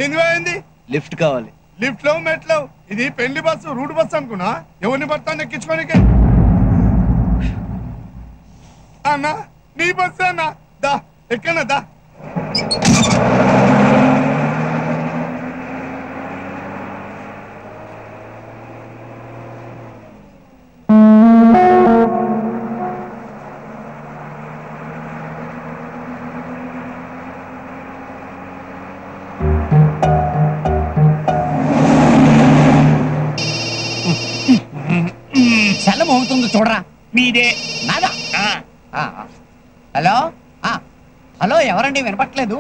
ఏంది లిఫ్ట్ కావాలి. లిఫ్ట్ లో మెట్లో ఇది పెళ్లి బస్సు రూట్ బస్సు అనుకున్నా. ఎవరిని పడతాను ఎక్కించుకోనికి? అన్నా నీ బస్సు అన్నా, దా ఎక్కన్నా దా. సెలం అవుతుంది చూడరా. మీదే నాదా? హలో హలో, ఎవరండి? వినపట్లేదు.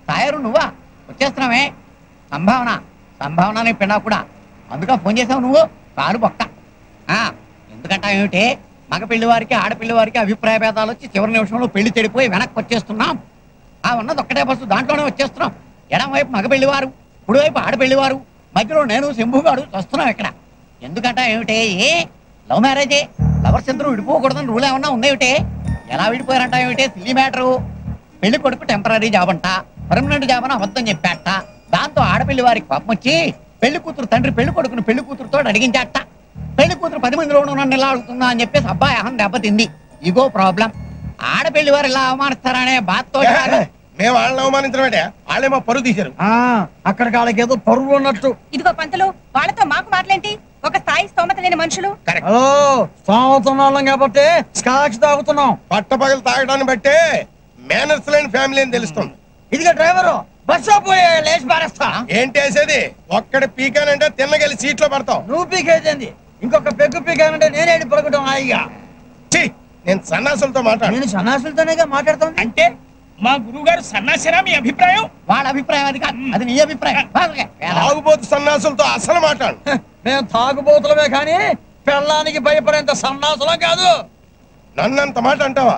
తాయారు నువ్వా? వచ్చేస్తున్నావే. సంభావన సంభావన నీ పిన్నా కూడా, అందుక ఫోన్ చేసావు నువ్వు? కారు బొక్క. ఎందుకంటా ఏమిటి? మగ పెళ్లి వారికి ఆడపిల్లి వారికి అభిప్రాయ భేదాలు వచ్చి చివరి నిమిషంలో పెళ్లి చెడిపోయి వెనక్కి వచ్చేస్తున్నాం. ఉన్నది ఒక్కటే బస్సు, దాంట్లోనే వచ్చేస్తున్నాం. ఎడం వైపు మగ పెళ్లివారు, కుడివైపు ఆడపెళ్లివారు, మధ్యలో నేను శంభుగాడు వస్తున్నాం ఇక్కడ. ఎందుకంటా ఏమిటి? లవ్ మ్యారేజే. లవర్స్ ఇద్దరు విడిపోకూడదని రూల్ ఏమన్నా ఉందేమిటి? ఎలా విడిపోయారంట ఏమిటి? Silly matter. పెళ్లి కొడుకు టెంపరీ జాబ్ అంట, పర్మనెంట్ జాబ్ అని అబద్ధం చెప్పాట. దాంతో ఆడపిల్లి వారికి పాపం వచ్చి పెళ్లి కూతురు తండ్రి పెళ్లి కొడుకుని పెళ్లి కూతురుతో అడిగించాట. పెళ్లి కూతురు 10 మందిలోనూ నన్ను ఇలా అడుగుతుందా అని చెప్పేసి అబ్బాయి అహం దెబ్బతింది. Ego problem. ఆడపిల్లి వారు ఇలా అవమానిస్తారనే బాధతో మేము వాళ్ళని అవమానించడమే, వాళ్ళేమో పరువు తీశారు. అక్కడికి వాళ్ళకి ఏదో పరువు ఉన్నట్టు. ఇదిగో పంతులు, వాళ్ళతో మాకు మాటలేంటి? ఒక స్థాయి స్తోమత లేని మనుషులు. స్తోమతున్నాం కాబట్టి స్కాచ్ తాగుతున్నాం. పట్టపగలు తాగడాన్ని బట్టే మేనర్స్ లేని ఫ్యామిలీ అని తెలుస్తుంది. ఇదిగో డ్రైవరు, బస్సు పోయే లేచి పారేస్తా. ఏంటి వేసేది? ఒక్కడి పీకానంటే తిన్నగలి సీట్లో పడతావు. నువ్వు పీకేది, ఇంకొక పెగ్గు పీకానంటే నేనే పడుకుంటాం. హాయిగా నేను సన్నాసులతో మాట్లాడు. నేను సన్నాసులతోనేగా మాట్లాడతాను. అంటే మా గురువు గారు సన్నాసిరా? మీ అభిప్రాయం? వాళ్ళ అభిప్రాయం అది కాదు, అది నీ అభిప్రాయం. తాగుబోతు సన్నాసులతో అసలు మాట్లాడు. మేము తాగుబోతులమే కానీ పెళ్ళానికి భయపడేంత సన్నాసులం కాదు. నన్నంత మాట అంటావా?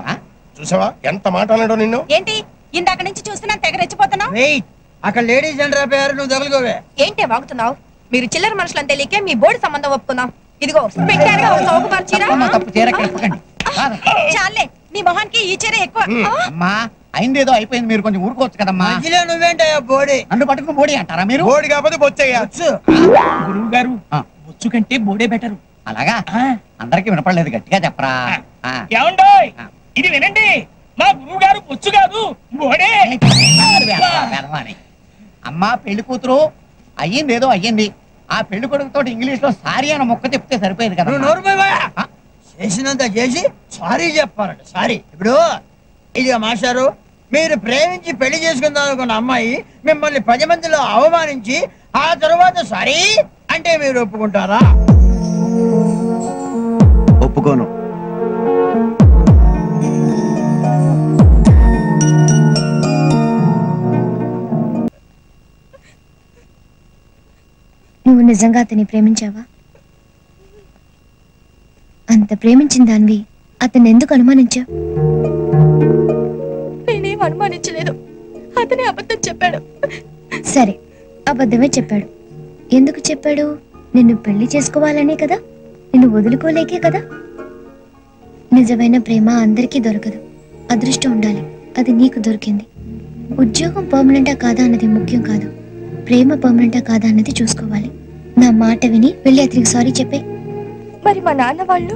చూసావా ఎంత మాట అన్నాడో నిన్ను. ఏంటి ఇందాక నుంచి చూస్తున్నా తెగ రెచ్చిపోతున్నా? అక్కడ లేడీస్ జెండర్ పేరు నువ్వు తగులుకోవే. ఏంటే వాగుతున్నావు? మీరు చిల్లర మనుషులని తెలియకే మీ బోర్డు సంబంధం ఒప్పుకున్నాం. ఇదిగో తప్పు చీర కలపకండి. చాలే, నీ మొహానికి ఈ చీర ఎక్కువ. అమ్మా అయిందేదో అయిపోయింది, మీరు కొంచెం ఊరుకోవచ్చు కదమ్మా. నువ్వేంటయ్యా బోడి? నన్ను పట్టుకుని బోడి అంటారా మీరు? బోడి కాకపోతే బొచ్చయ్యా. గురువు గారు బొచ్చు కంటే బోడే బెటరు. అలాగా? అందరికి వినపడలేదు, గట్టిగా చెప్పరా. ఏమండోయ్, ఇది వినండి. మా గురువు గారు బొచ్చు కాదు బోడే. అమ్మా పెళ్లి కూతురు అయ్యిందేదో అయ్యింది. ఆ పెళ్లి కొడుకుతో ఇంగ్లీష్ లో సారీ అన్న మొక్క చెప్తే సరిపోయేది కదా. చేసినంత చేసి సారీ చెప్పారట. సారీ. ఇప్పుడు ఇది మాస్టారు, మీరు ప్రేమించి పెళ్లి చేసుకుందాం అనుకున్న అమ్మాయి మిమ్మల్ని 10 మందిలో అవమానించి ఆ తరువాత సారీ అంటే మీరు ఒప్పుకుంటారా? ఒప్పుకోను. నువ్వు నిజంగా అతన్ని ప్రేమించావా? అంత ప్రేమించిన దానివి అతన్ని ఎందుకు అనుమానించావు? నేనేం అనుమానించలేదు, అతనే అబద్ధం చెప్పాడు. సరే, అబద్ధమే చెప్పాడు. ఎందుకు చెప్పాడు? నిన్ను పెళ్లి చేసుకోవాలనే కదా, నిన్ను వదులుకోలేకే కదా. నిజమైన ప్రేమ అందరికీ దొరకదు, అదృష్టం ఉండాలి. అది నీకు దొరికింది. ఉద్యోగం పర్మనెంటా కాదా అన్నది ముఖ్యం కాదు, ప్రేమ పర్మనెంటా కాదా అన్నది చూసుకోవాలి. నా మాట విని వెళ్ళి అతనికి సారీ చెప్పే. మరి మా నాన్న వాళ్ళు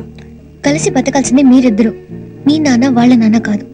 కలిసి బతకాల్సిందే మీరిద్దరు. మీ నాన్న వాళ్ళ నాన్న కాదు.